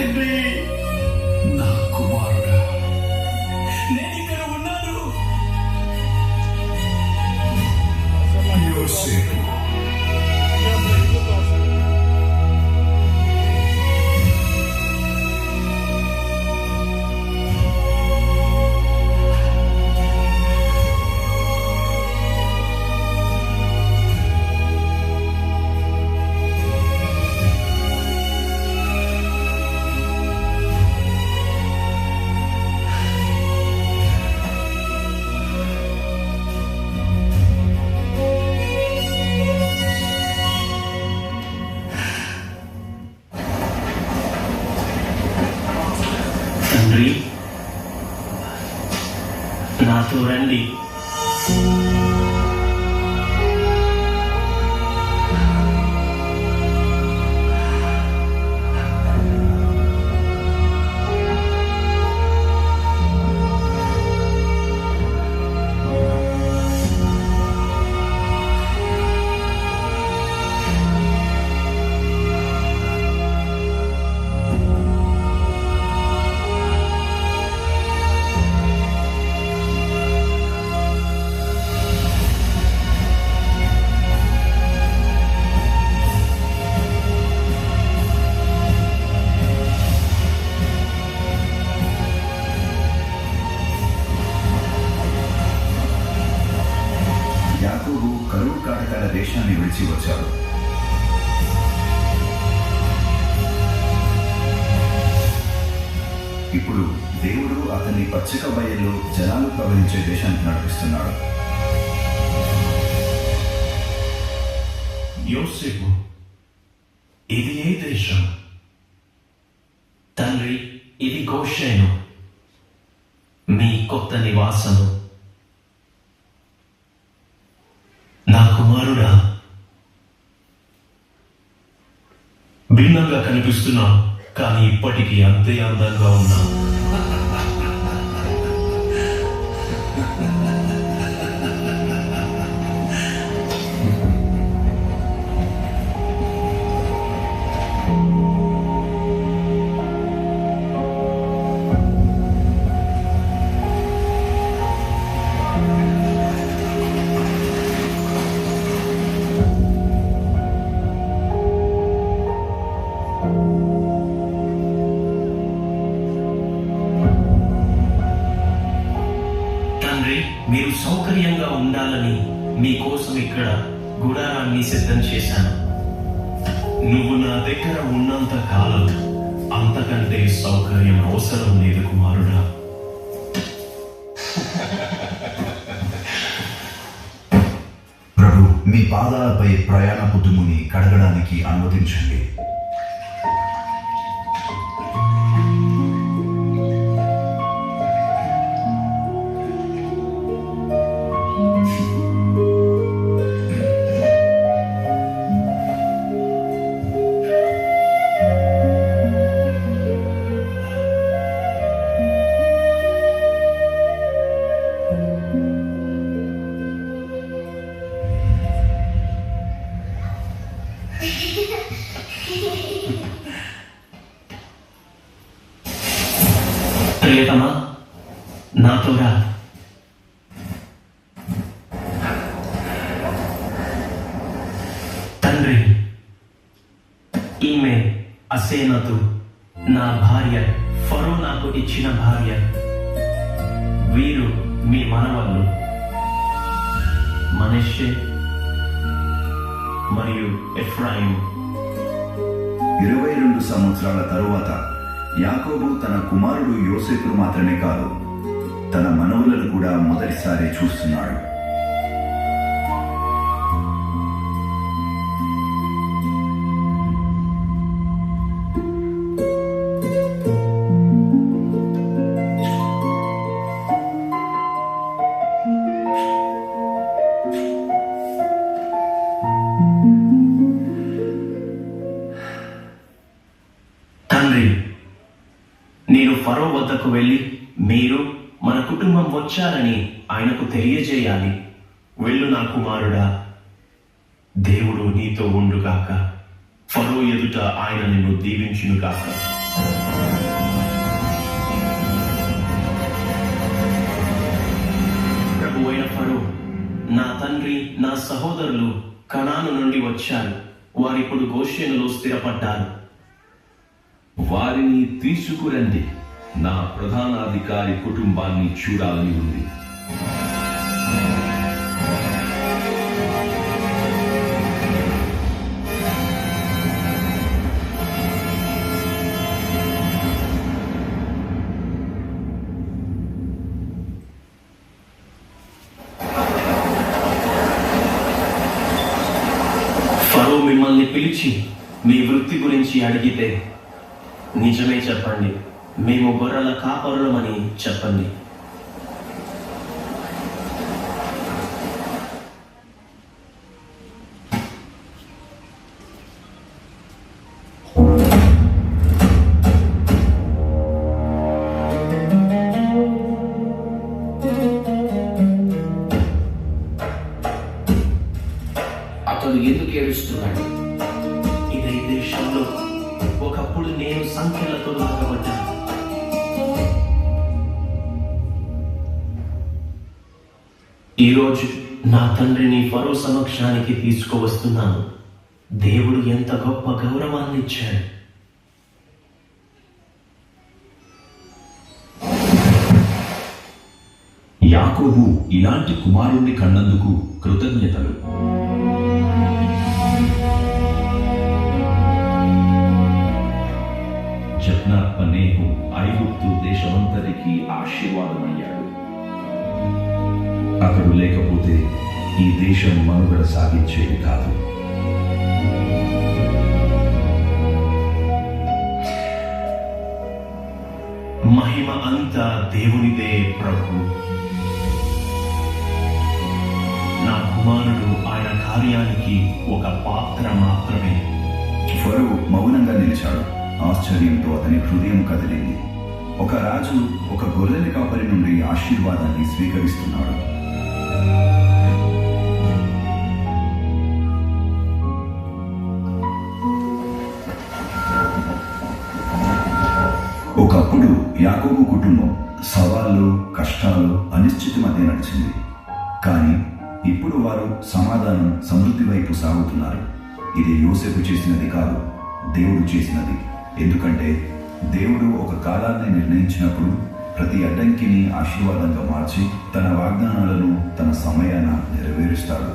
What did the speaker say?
తండ్రి, నా కుమారుడా, నేను ఇక్కడ ఉన్నాను. యోసేపు, తండ్రి, నాతో రండి. యాకోబు కరువు కాటకాల దేశాన్ని విడిచి వచ్చాడు. ఇప్పుడు దేవుడు అతన్ని పచ్చిక బయల్లో జనాలు ప్రవహించే దేశానికి నడిపిస్తున్నాడు. యోసేపు, ఇది ఏ దేశం? తండ్రి, ఇది గోషేను, మీ కొత్త నివాసము. నా కుమారుడా, భిన్నంగా కనిపిస్తున్నా, కానీ ఇప్పటికీ అంతే అందంగా ఉన్నా. మీరు సౌకర్యంగా ఉండాలని మీకోసం ఇక్కడ గుడారాన్ని సిద్ధం చేశాను. నువ్వు నా దగ్గర ఉన్నంత కాలం అంతకంటే సౌకర్యం అవసరం లేదు కుమారుడా. ప్రభు, మీ పాదాలపై ప్రయాణపు దుమ్ముని కడగడానికి అనుమతించండి. ప్రియతమా, నాతో రా. తండ్రి, ఈమె అసేనతు, నా భార్య, ఫరో నాకు ఇచ్చిన భార్య. వీరు మీ మనవళ్ళు మనష్షే మరియు ఎఫ్రాయిము. 22 సంవత్సరాల తరువాత యాకోబు తన కుమారుడు యోసేపును మాత్రమే కాదు, తన మనవులను కూడా మొదటిసారి చూస్తున్నాడు. తండ్రి, నేను ఫరో వద్దకు వెళ్ళి మీరు మన కుటుంబం వచ్చారని ఆయనకు తెలియజేయాలి. వెళ్ళు నా కుమారుడా, దేవుడు నీతో ఉండుగాక. ఫరో ఎదుట ఆయన నిన్ను దీవించునుగాక. ప్రభువైన ఫరో, నా తండ్రి నా సహోదరులు కనాను నుండి వచ్చారు. వారిప్పుడు గోషెనులో స్థిరపడ్డారు. వారిని తీసుకురండి. నా ప్రధానాధికారి కుటుంబాన్ని చూడాలని ఉంది. ఫరో మిమ్మల్ని పిలిచి మీ వృత్తి గురించి అడిగితే నిజమే చెప్పండి. మేము గొర్రెల కాపరులమని చెప్పండి. అతను ఎందుకు ఏడుస్తున్నాడు? ఇదే దేశంలో ఒకప్పుడు నేను సంఖ్యలతో లాగబడ్డాను. ఈరోజు నా తండ్రిని ఫరో సమక్షానికి తీసుకువస్తున్నాను. దేవుడు ఎంత గొప్ప గౌరవాన్ని ఇచ్చాడు. యాకోబు ఇలాంటి కుమారుణ్ణి కన్నందుకు కృతజ్ఞతలు. జప్నాత్మనేహు ఐగుప్తు దేశమంతటికి ఆశీర్వాదమయ్యాడు. అతడు లేకపోతే ఈ దేశం మనుగడ సాగించేది కాదు. మహిమ అంతా దేవునిదే ప్రభు. నా కుమారుడు ఆయన కార్యానికి ఒక పాత్ర మాత్రమే. ఫరో మౌనంగా నిలిచాడు. ఆశ్చర్యంతో అతని హృదయం కదిలింది. ఒక రాజు ఒక గొర్రెల కాపరి నుండి ఆశీర్వాదాన్ని స్వీకరిస్తున్నాడు. ఒకప్పుడు యాకోబు కుటుంబం సవాళ్ళు, కష్టాలు, అనిశ్చితి మధ్య నడిచింది. కానీ ఇప్పుడు వారు సమాధానం, సమృద్ధి వైపు సాగుతున్నారు. ఇది యోసేపు చేసినది కాదు, దేవుడు చేసినది. ఎందుకంటే దేవుడు ఒక కాలాన్ని నిర్ణయించినప్పుడు ప్రతి అడ్డంకిని ఆశీర్వాదంగా మార్చి తన వాగ్దానాలను తన సమయాన నెరవేరుస్తాడు.